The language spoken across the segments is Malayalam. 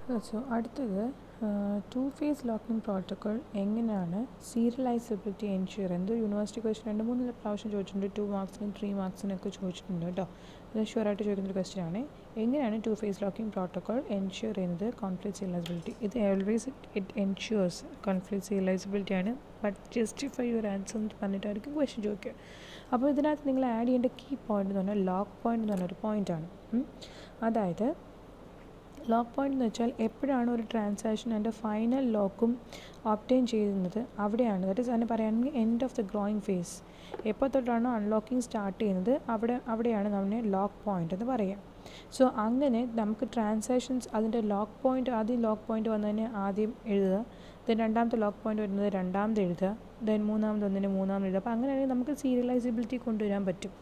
സോ അടുത്തത് ടു ഫേസ് ലോക്കിംഗ് പ്രോട്ടോക്കോൾ എങ്ങനെയാണ് സീരിയലൈസബിലിറ്റി എൻഷുർ എന്തോ യൂണിവേഴ്സിറ്റി ക്വസ്റ്റ്യൻ 2-3 പ്രാവശ്യം ചോദിച്ചിട്ടുണ്ട്. 2 മാർക്സിനും 3 മാർക്സിനൊക്കെ ചോദിച്ചിട്ടുണ്ട് കേട്ടോ. ഇത് ഷുവറായിട്ട് ചോദിക്കുന്നൊരു ക്വസ്റ്റ്യൻ ആണ്. എങ്ങനെയാണ് two phase locking protocol ensure ചെയ്യുന്നത് കോൺഫ്ലിക്റ്റ് സീരിയലൈസബിലിറ്റി? ഇത് always it ensures conflict serializability ആണ്. ബട്ട് ജസ്റ്റിഫൈ യുവർ ആൻസർ എന്ന് പറഞ്ഞിട്ടായിരിക്കും ക്വസ്റ്റ്യൻ ചോദിക്കുക. അപ്പോൾ ഇതിനകത്ത് നിങ്ങൾ ആഡ് ചെയ്യേണ്ട കീ പോയിന്റ് എന്ന് പറഞ്ഞാൽ ലോക്ക് പോയിന്റ് എന്ന് പറഞ്ഞൊരു പോയിൻ്റാണ്. അതായത് ലോക്ക് പോയിന്റ് എന്ന് വെച്ചാൽ എപ്പോഴാണ് ഒരു ട്രാൻസാക്ഷൻ അതിൻ്റെ ഫൈനൽ ലോക്കും ഒബ്റ്റെയിൻ ചെയ്യുന്നത് അവിടെയാണ്. ദാറ്റ് ഈസ് അതിനെ പറയുകയാണെങ്കിൽ end of the growing face. എപ്പോൾ തൊട്ടാണോ അൺലോക്കിംഗ് സ്റ്റാർട്ട് ചെയ്യുന്നത് അവിടെയാണ് നമ്മൾ ലോക്ക് പോയിന്റ് എന്ന് പറയുക. സോ അങ്ങനെ നമുക്ക് ട്രാൻസാക്ഷൻസ് അതിൻ്റെ ലോക്ക് പോയിന്റ് ആദ്യം ലോക്ക് പോയിന്റ് വന്നതിന് ആദ്യം എഴുതുക, ദെൻ രണ്ടാമത്തെ ലോക്ക് പോയിന്റ് വരുന്നത് രണ്ടാമത് എഴുതുക, ദെൻ മൂന്നാമത് വന്നതിന് മൂന്നാമത് എഴുതുക. അപ്പോൾ അങ്ങനെയാണെങ്കിൽ നമുക്ക് സീരിയലൈസബിലിറ്റി കൊണ്ടുവരാൻ പറ്റും.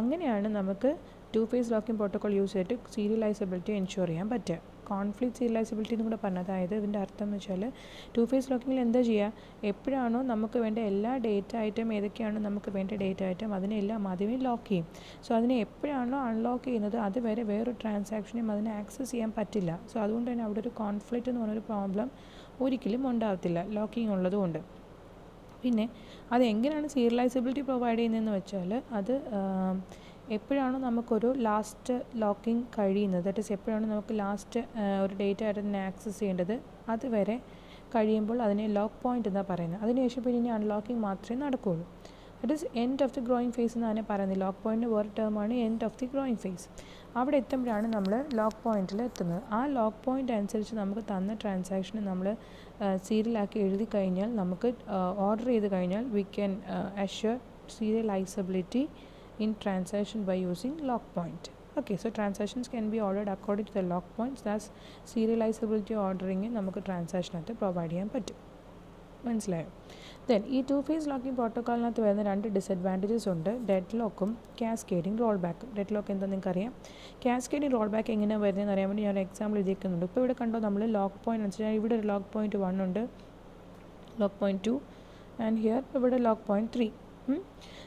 അങ്ങനെയാണ് നമുക്ക് two phase locking protocol use ചെയ്തിട്ട് സീരിയലൈസബിലിറ്റി എൻഷുർ ചെയ്യാൻ പറ്റുക. കോൺഫ്ലിക്റ്റ് സീരിയലൈസബിലിറ്റി എന്ന് കൂടെ പറഞ്ഞത്, അതായത് ഇതിൻ്റെ അർത്ഥം എന്ന് വെച്ചാൽ ടു ഫേസ് ലോക്കിങ്ങിൽ എന്താ ചെയ്യുക, എപ്പോഴാണോ നമുക്ക് വേണ്ട എല്ലാ ഡേറ്റ ഐറ്റം ഏതൊക്കെയാണോ നമുക്ക് വേണ്ട ഡേറ്റ ഐറ്റം അതിനെല്ലാം ആദ്യമേ ലോക്ക് ചെയ്യും. സോ അതിനെ എപ്പോഴാണോ അൺലോക്ക് ചെയ്യുന്നത് അതുവരെ വേറൊരു ട്രാൻസാക്ഷനും അതിനെ ആക്സസ് ചെയ്യാൻ പറ്റില്ല. സോ അതുകൊണ്ട് തന്നെ അവിടെ ഒരു കോൺഫ്ലിക്റ്റ് എന്ന് പറഞ്ഞൊരു പ്രോബ്ലം ഒരിക്കലും ഉണ്ടാകത്തില്ല ലോക്കിംഗ് ഉള്ളതുകൊണ്ട്. പിന്നെ അതെങ്ങനെയാണ് സീരിയലൈസബിലിറ്റി പ്രൊവൈഡ് ചെയ്യുന്നതെന്ന് വെച്ചാൽ അത് എപ്പോഴാണോ നമുക്കൊരു ലാസ്റ്റ് ലോക്കിംഗ് കഴിയുന്നത്, ദാറ്റ് ഈസ് എപ്പോഴാണ് നമുക്ക് ലാസ്റ്റ് ഒരു ഡേറ്റ ആയിട്ട് ആക്സസ് ചെയ്യേണ്ടത് അതുവരെ കഴിയുമ്പോൾ അതിനെ ലോക്ക് പോയിന്റ് എന്നാണ് പറയുന്നത്. അതിനുശേഷം പിന്നെ അൺലോക്കിംഗ് മാത്രമേ നടക്കുകയുള്ളൂ. That is end of the growing phase എന്നാണ് പറയുന്നത്. ലോക്ക് പോയിൻറ്റിന് വേറെ ടേമാണ് end of the growing phase. അവിടെ എത്തുമ്പോഴാണ് നമ്മൾ ലോക്ക് പോയിൻറ്റിൽ എത്തുന്നത്. ആ ലോക്ക് പോയിൻ്റ് അനുസരിച്ച് നമുക്ക് തന്ന ട്രാൻസാക്ഷന് നമ്മൾ സീരിയലാക്കി എഴുതി കഴിഞ്ഞാൽ, നമുക്ക് ഓർഡർ ചെയ്ത് കഴിഞ്ഞാൽ we can assure serializability in transaction by using lock point. Okay, so transactions can be ordered according to the lock points. Thus serializability ordering നമുക്ക് ട്രാൻസാക്ഷനകത്ത് പ്രൊവൈഡ് ചെയ്യാൻ പറ്റും. മനസ്സിലായോ? ദെൻ ഈ ടു ഫേസ് ലോക്കിംഗ് പ്രോട്ടോക്കോളിനകത്ത് വരുന്ന 2 ഡിസഡ്വാൻറ്റേജസ് ഉണ്ട്, ഡെഡ് ലോക്കും കാസ്കേഡിങ് റോൾ ബാക്കും. ഡെഡ് ലോക്ക് എന്താ നിങ്ങൾക്കറിയാം. കാസ്കേഡിങ് റോൾ ബാക്ക് എങ്ങനെയാണ് വരുന്നതെന്ന് അറിയാൻ വേണ്ടി ഞാൻ എക്സാമ്പിൾ എഴുതിയിരിക്കുന്നുണ്ട്. ഇപ്പോൾ ഇവിടെ കണ്ടോ, നമ്മൾ ലോക്ക് പോയിന്റ് അനുസരിച്ച് ഇവിടെ ഒരു ലോക്ക് പോയിന്റ് 1 ഉണ്ട്, ലോക്ക് പോയിന്റ് 2 ആൻഡ് ഹിയർ ഇവിടെ ലോക്ക് പോയിന്റ് 3.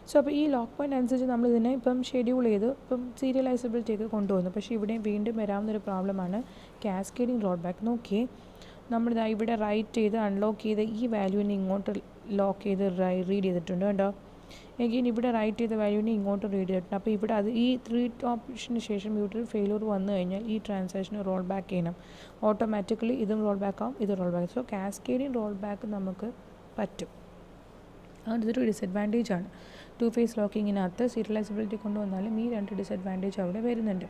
സോ അപ്പോൾ ഈ ലോക്ക് പോയിൻ്റ് അനുസരിച്ച് നമ്മളിതിനെ ഇപ്പം ഷെഡ്യൂൾ ചെയ്ത് ഇപ്പം സീരിയലൈസബിലിറ്റിയൊക്കെ കൊണ്ടുവന്നു. പക്ഷേ ഇവിടെ വീണ്ടും വരാവുന്നൊരു പ്രോബ്ലമാണ് കാസ്കേഡിങ് റോൾ ബാക്ക്. നോക്കിയേ, നമ്മളിതാ ഇവിടെ റൈറ്റ് ചെയ്ത് അൺലോക്ക് ചെയ്ത് ഈ വാല്യൂവിനെ ഇങ്ങോട്ട് ലോക്ക് ചെയ്ത് റീഡ് ചെയ്തിട്ടുണ്ട് കേട്ടോ. എഗെയിൻ ഇവിടെ റൈറ്റ് ചെയ്ത വാല്യൂവിനെ ഇങ്ങോട്ട് റീഡ് ചെയ്തിട്ടുണ്ട്. അപ്പോൾ ഇവിടെ അത് ഈ 3 ഓപ്ഷന് ശേഷം ഇവിടെ ഒരു ഫെയിലൂർ വന്നു കഴിഞ്ഞാൽ ഈ ട്രാൻസാക്ഷന് റോൾ ബാക്ക് ചെയ്യണം. ഓട്ടോമാറ്റിക്കലി ഇതും റോൾ ബാക്ക് ആവും, ഇത് roll back. So cascading roll back നമുക്ക് പറ്റും. അതൊരു ഡിസഡ്വാൻറ്റേജ് ആണ്. ടു ഫേസ് ലോക്കിങ്ങിനകത്ത് സീരിയലൈസബിലിറ്റി കൊണ്ടുവന്നാലും ഈ 2 ഡിസഡ്വാൻറ്റേജ് അവിടെ വരുന്നുണ്ട്.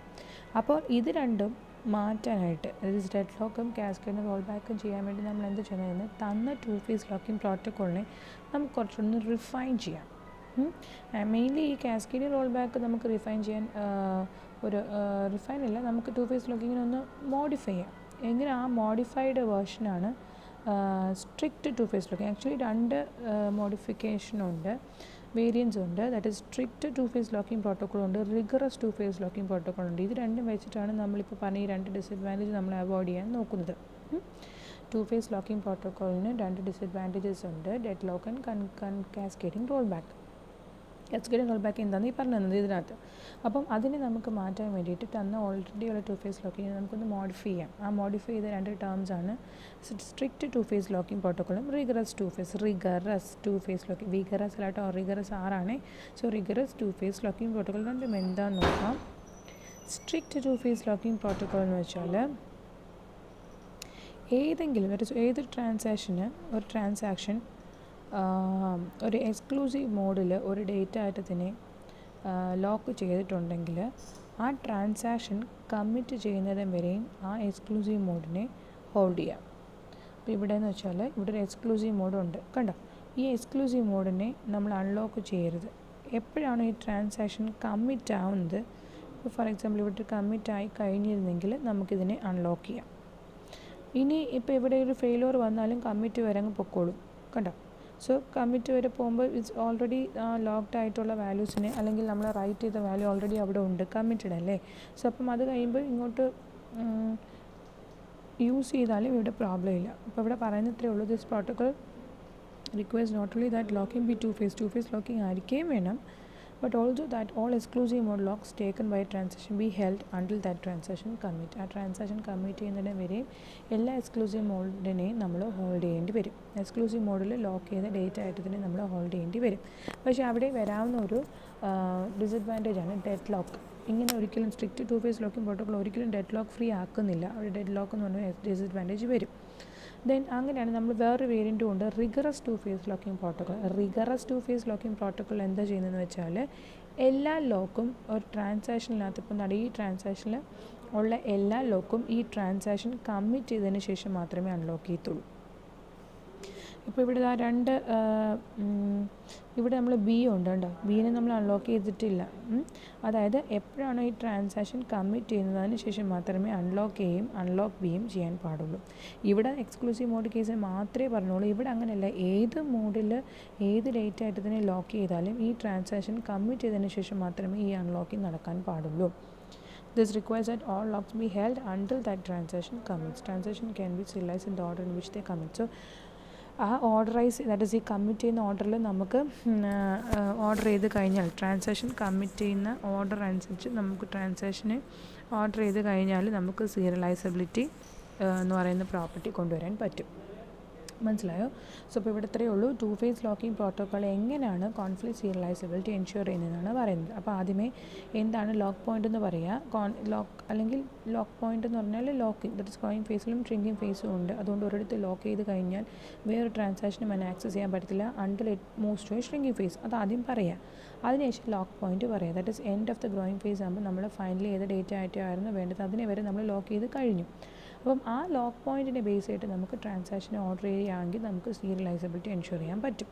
അപ്പോൾ ഇത് രണ്ടും മാറ്റാനായിട്ട്, അതായത് ഡെഡ് ലോക്കും കാസ്കേഡിങ് റോൾ ബാക്കും ചെയ്യാൻ വേണ്ടി നമ്മൾ എന്ത് ചെയ്യുന്നത്, തന്ന ടു ഫേസ് ലോക്കിംഗ് പ്രോട്ടോക്കോളിനെ നമുക്ക് കുറച്ചുകൂടി റിഫൈൻ ചെയ്യാം. മെയിൻലി ഈ കാസ്കേഡിങ് റോൾ ബാക്ക് നമുക്ക് റിഫൈൻ ചെയ്യാൻ ഒരു റിഫൈൻ അല്ല, നമുക്ക് ടു ഫേസ് ലോക്കിങ്ങിനൊന്ന് മോഡിഫൈ ചെയ്യാം. എങ്ങനെ ആ മോഡിഫൈഡ് വേർഷനാണ് strict two phase locking. Actually 2 മോഡിഫിക്കേഷനുണ്ട്, വേരിയൻസ് ഉണ്ട്. That is strict two phase locking protocol ഉണ്ട്, rigorous two phase locking protocol ഉണ്ട്. ഇത് രണ്ടും വെച്ചിട്ടാണ് നമ്മളിപ്പോൾ പറഞ്ഞ ഈ 2 ഡിസഡ്വാൻറ്റേജ് നമ്മൾ അവോയ്ഡ് ചെയ്യാൻ നോക്കുന്നത്. ടു ഫേസ് ലോക്കിംഗ് പ്രോട്ടോക്കോളിന് 2 ഡിസഡ്വാൻറ്റേജസ് ഉണ്ട്, dead lock and cascading roll back. Cascading roll back എന്താണെന്ന് ഈ പറഞ്ഞു തന്നത് ഇതിനകത്ത്. അപ്പം അതിനെ നമുക്ക് മാറ്റാൻ വേണ്ടിയിട്ട് തന്ന ഓൾറെഡി ഉള്ള ടു ഫേസ് ലോക്കിങ് നമുക്കൊന്ന് മോഡിഫൈ ചെയ്യാം. ആ മോഡിഫൈ ചെയ്ത 2 ടേംസാണ് സ്ട്രിക്റ്റ് ടു ഫേസ് ലോക്കിംഗ് പ്രോട്ടോക്കോളും rigorous two phase locking. Vigorous അല്ലാട്ടോ, റിഗറസ് ആറാണേ. So rigorous two phase locking protocol രണ്ടും എന്താണെന്ന് നോക്കാം. Strict two phase locking protocol എന്ന് വെച്ചാൽ ഏതൊരു ട്രാൻസാക്ഷൻ ഒരു എക്സ്ക്ലൂസീവ് മോഡിൽ ഒരു ഡേറ്റ ഐറ്റത്തിനെ ലോക്ക് ചെയ്തിട്ടുണ്ടെങ്കിൽ ആ ട്രാൻസാക്ഷൻ കമ്മിറ്റ് ചെയ്യുന്നതും വരെയും ആ എക്സ്ക്ലൂസീവ് മോഡിനെ ഹോൾഡ് ചെയ്യാം. അപ്പോൾ ഇവിടെ എന്ന് വെച്ചാൽ ഇവിടെ ഒരു എക്സ്ക്ലൂസീവ് മോഡുണ്ട് കണ്ടോ. ഈ എക്സ്ക്ലൂസീവ് മോഡിനെ നമ്മൾ അൺലോക്ക് ചെയ്യരുത്. എപ്പോഴാണ് ഈ ട്രാൻസാക്ഷൻ കമ്മിറ്റ് ആവുന്നത്, ഇപ്പോൾ ഫോർ എക്സാമ്പിൾ ഇവിടെ കമ്മിറ്റായി കഴിഞ്ഞിരുന്നെങ്കിൽ നമുക്കിതിനെ അൺലോക്ക് ചെയ്യാം. ഇനി ഇപ്പോൾ ഇവിടെ ഒരു ഫെയിലിയർ വന്നാലും കമ്മിറ്റ് വരെ അങ്ങ് പൊക്കോളും കണ്ടോ. സോ കമ്മിറ്റ് വരെ പോകുമ്പോൾ ഇറ്റ്സ് ഓൾറെഡി ലോക്ക്ഡ് ആയിട്ടുള്ള വാല്യൂസിനെ, അല്ലെങ്കിൽ നമ്മൾ റൈറ്റ് ചെയ്ത വാല്യൂ ഓൾറെഡി അവിടെ ഉണ്ട്, കമ്മിറ്റഡ് അല്ലേ. സോ അപ്പം അത് കഴിയുമ്പോൾ ഇങ്ങോട്ട് യൂസ് ചെയ്താലും ഇവിടെ പ്രോബ്ലം ഇല്ല. അപ്പോൾ ഇവിടെ പറയുന്നത്രേ ഉള്ളൂ, this protocol requires not only that locking be two phase locking ആയിരിക്കുകയും വേണം, but also that all exclusive mode locks taken by a transaction be held until that transaction commit. ആ ട്രാൻസാക്ഷൻ കമ്മിറ്റ് ചെയ്യുന്നതിന് വരെയും എല്ലാ എക്സ്ക്ലൂസീവ് മോഡിനെയും നമ്മൾ ഹോൾഡ് ചെയ്യേണ്ടി വരും. എക്സ്ക്ലൂസീവ് മോഡിൽ ലോക്ക് ചെയ്ത ഡേറ്റ ആയിട്ട് നമ്മൾ ഹോൾഡ് ചെയ്യേണ്ടി വരും. പക്ഷേ അവിടെ വരാവുന്ന ഒരു ഡിസഡ്വാൻറ്റേജാണ് ഡെഡ് ലോക്ക്. ഇങ്ങനെ ഒരിക്കലും strict two phase locking protocol ഒരിക്കലും ഡെഡ് ലോക്ക് ഫ്രീ ആക്കുന്നില്ല. അവിടെ ഡെഡ് ലോക്ക് എന്ന് പറഞ്ഞാൽ ഡിസഡ്വാൻറ്റേജ് വരും. ദെൻ അങ്ങനെയാണ് നമ്മൾ വേറൊരു വേരിയൻറ്റും ഉണ്ട്, rigorous two phase locking protocol. Rigorous two phase locking protocol എന്താ ചെയ്യുന്നതെന്ന് വെച്ചാൽ എല്ലാ ലോക്കും ഒരു ട്രാൻസാക്ഷനിനകത്ത് ഇപ്പോൾ ഈ ട്രാൻസാക്ഷനിൽ ഉള്ള എല്ലാ ലോക്കും ഈ ട്രാൻസാക്ഷൻ കമ്മിറ്റ് ചെയ്തതിന് ശേഷം മാത്രമേ അൺലോക്ക് ചെയ്യത്തുള്ളൂ. ഇപ്പോൾ ഇവിടെ ഇവിടെ നമ്മൾ ബി ഉണ്ട് കേട്ടോ, ബീനെ നമ്മൾ അൺലോക്ക് ചെയ്തിട്ടില്ല. അതായത് എപ്പോഴാണോ ഈ ട്രാൻസാക്ഷൻ കമ്മിറ്റ് ചെയ്യുന്നതിന് ശേഷം മാത്രമേ അൺലോക്ക് ബിയും ചെയ്യാൻ പാടുള്ളൂ. ഇവിടെ എക്സ്ക്ലൂസീവ് മോഡ് കേസ് മാത്രമേ പറഞ്ഞുള്ളൂ. ഇവിടെ അങ്ങനെയല്ല, ഏത് മോഡിൽ ഏത് ഡേറ്റ് ആയിട്ട് തന്നെ ലോക്ക് ചെയ്താലും ഈ ട്രാൻസാക്ഷൻ കമ്മിറ്റ് ചെയ്തതിന് ശേഷം മാത്രമേ ഈ അൺലോക്കിംഗ് നടക്കാൻ പാടുള്ളൂ. This requires that all locks be held until that transaction commits. Transaction can be serialized in the order in which they commit. So ആ ഓർഡറൈസ് ദാറ്റ് ഈസ് ഈ കമ്മിറ്റ് ചെയ്യുന്ന ഓർഡറിൽ നമുക്ക് ഓർഡർ ചെയ്ത് കഴിഞ്ഞാൽ ട്രാൻസാക്ഷൻ കമ്മിറ്റ് ചെയ്യുന്ന ഓർഡർ അനുസരിച്ച് നമുക്ക് ട്രാൻസാക്ഷനെ ഓർഡർ ചെയ്ത് കഴിഞ്ഞാൽ നമുക്ക് സീരിയലൈസബിലിറ്റി എന്ന് പറയുന്ന പ്രോപ്പർട്ടി കൊണ്ടുവരാൻ പറ്റും. മനസ്സിലായോ? സോ ഇപ്പോൾ ഇവിടെ ഇത്രയേ ഉള്ളൂ. ടു ഫേസ് ലോക്കിംഗ് പ്രോട്ടോക്കോൾ എങ്ങനെയാണ് കോൺഫ്ലിക്റ്റ് സീരിയലൈസബിലിറ്റി എൻഷുർ ചെയ്യുന്നതെന്നാണ് പറയുന്നത്. അപ്പോൾ ആദ്യമേ എന്താണ് ലോക്ക് പോയിൻ്റ് എന്ന് പറയുക. അല്ലെങ്കിൽ ലോക്ക് പോയിൻ്റ് എന്ന് പറഞ്ഞാൽ ലോക്കിംഗ്, ദറ്റ് ഇസ് ഗ്രോയിങ് ഫേസിലും ഷ്രിങ്കിങ് ഫേസും ഉണ്ട്. അതുകൊണ്ട് ഒരിടത്ത് ലോക്ക് ചെയ്ത് കഴിഞ്ഞാൽ വേറെ ട്രാൻസാക്ഷനും അതിനെ ആക്സസ് ചെയ്യാൻ പറ്റത്തില്ല until it moves to shrinking phase. അത് ആദ്യം പറയുക. അതിനുശേഷം ലോക്ക് പോയിൻ്റ് പറയുക. That is end of the growing phase ആകുമ്പോൾ നമ്മൾ ഫൈനലി ഏത് ഡേറ്റ് ആയിട്ടായിരുന്നു വേണ്ടത് അതിനെ വരെ നമ്മൾ ലോക്ക് ചെയ്ത് കഴിഞ്ഞു. അപ്പം ആ ലോക്ക് പോയിൻറ്റിനെ ബേസ് ചെയ്തിട്ട് നമുക്ക് ട്രാൻസാക്ഷനെ ഓർഡർ ചെയ്യുകയാണെങ്കിൽ നമുക്ക് സീരിയലൈസബിലിറ്റി എൻഷുർ ചെയ്യാൻ പറ്റും.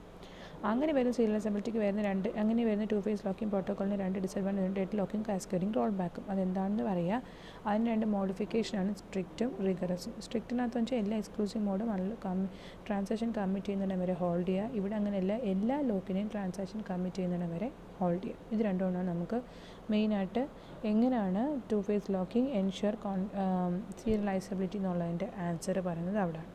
അങ്ങനെ വരുന്ന സീരിയലൈസബിലിറ്റിക്ക് വരുന്ന ടു ഫേസ് ലോക്കിംഗ് പ്രോട്ടോക്കോളിന് രണ്ട് ഡിസഡ്വാൻറ്റേജ് ഉണ്ട്, ഡെഡ് ലോക്കിംഗ് കാസ്കേഡിംഗ് റോൾ ബാക്കും. അതെന്താണെന്ന് പറയുക. അതിന് രണ്ട് മോഡിഫിക്കേഷനാണ് സ്ട്രിക്റ്റും റിഗറസും. സ്ട്രിക്റ്റിനകത്ത് വെച്ചാൽ എല്ലാ എക്സ്ക്ലൂസീവ് മോഡും ട്രാൻസാക്ഷൻ കമ്മിറ്റ് ചെയ്യുന്നതിന് വരെ ഹോൾഡ് ചെയ്യുക. ഇവിടെ അങ്ങനെയല്ല, എല്ലാ ലോക്കിനെയും ട്രാൻസാക്ഷൻ കമ്മിറ്റ് ചെയ്യുന്നതിന് വരെ ഹോൾഡ് ചെയ്യുക. ഇത് രണ്ടുകൊണ്ടാണ് നമുക്ക് മെയിനായിട്ട് എങ്ങനെയാണ് two phase locking ensure serializability എന്നുള്ളതിൻ്റെ ആൻസർ പറയുന്നത് അവിടെയാണ്.